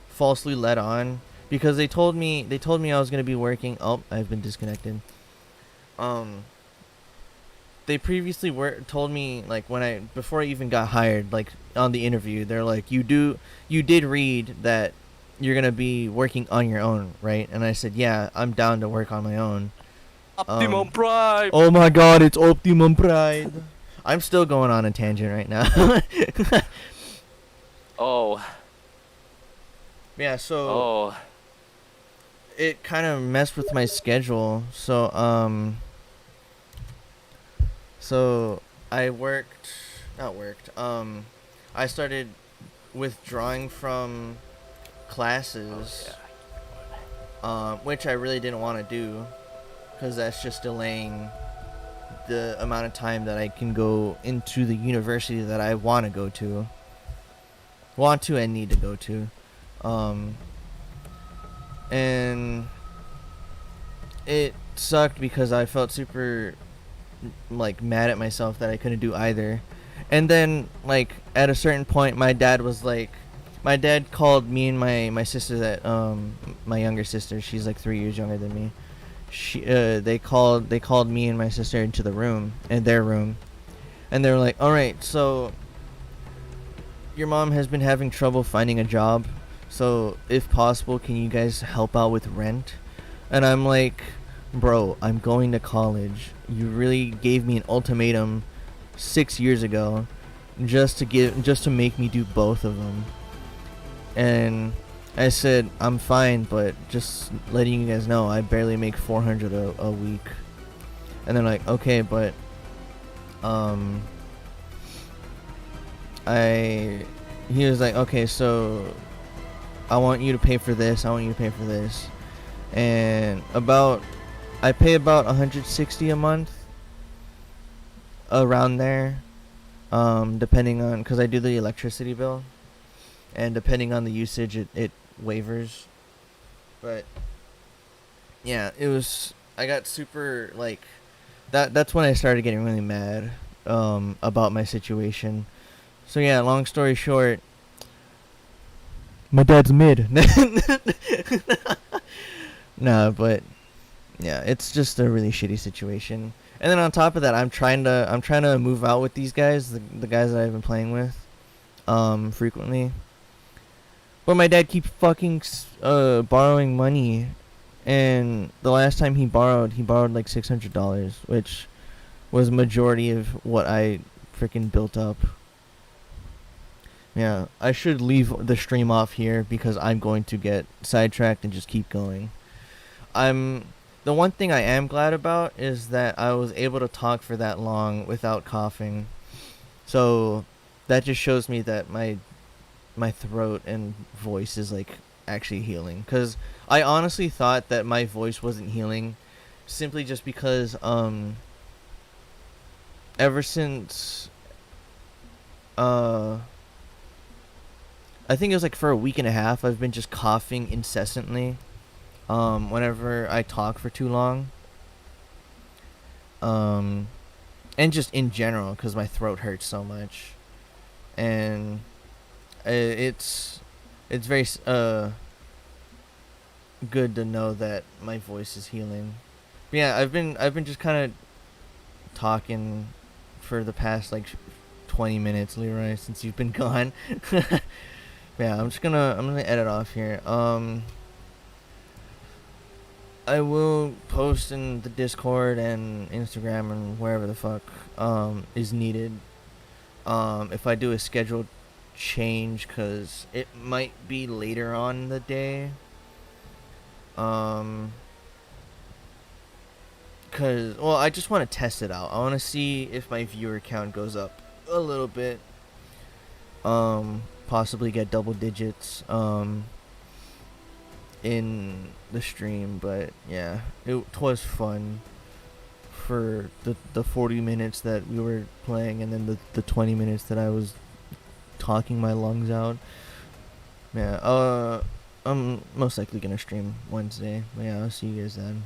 falsely led on, because they told me I was gonna be working. Oh, I've been disconnected. They previously told me, like, before I even got hired, like on the interview, they're like, you did read that you're gonna be working on your own, right? And I said, yeah, I'm down to work on my own. Optimum Prime. Oh my God, it's Optimum Pride. I'm still going on a tangent right now. Oh. Yeah, so Oh. it kind of messed with my schedule. So I I started withdrawing from classes, which I really didn't want to do, because that's just delaying the amount of time that I can go into the university that I want to go to. And need to go to. And it sucked because I felt super like mad at myself that I couldn't do either. And then like at a certain point my dad called me and my sister, that my younger sister, she's like 3 years younger than me. they called me and my sister into their room, and they were like, all right, so your mom has been having trouble finding a job, so if possible, can you guys help out with rent? And I'm like, bro, I'm going to college. You really gave me an ultimatum 6 years ago just to make me do both of them. And I said, I'm fine, but just letting you guys know, I barely make $400 a week. And they're like, okay, but he was like, okay, so I want you to pay for this, and I pay about $160 a month, around there, depending on, because I do the electricity bill, and depending on the usage, it waivers. But yeah, I got super, like, that's when I started getting really mad about my situation. So yeah, long story short, my dad's mid. Nah, but yeah, it's just a really shitty situation. And then on top of that, I'm trying to move out with these guys, the guys that I've been playing with frequently. But my dad keeps fucking borrowing money, and the last time he borrowed like $600, which was majority of what I freaking built up. Yeah, I should leave the stream off here because I'm going to get sidetracked and just keep going. The one thing I am glad about is that I was able to talk for that long without coughing. So that just shows me that my throat and voice is like actually healing, because I honestly thought that my voice wasn't healing simply just because ever since I think it was like for a week and a half, I've been just coughing incessantly whenever I talk for too long, and just in general because my throat hurts so much. And it's very good to know that my voice is healing. But yeah, I've been just kind of talking for the past like 20 minutes, Leroy, since you've been gone. Yeah, I'm gonna edit off here. I will post in the Discord and Instagram and wherever the fuck is needed. If I do a scheduled change, cause it might be later on in the day. Cause I just want to test it out. I want to see if my viewer count goes up a little bit. Possibly get double digits in the stream. But yeah, it was fun for the 40 minutes that we were playing, and then the 20 minutes that I was talking my lungs out. Yeah, I'm most likely gonna stream Wednesday. But yeah, I'll see you guys then.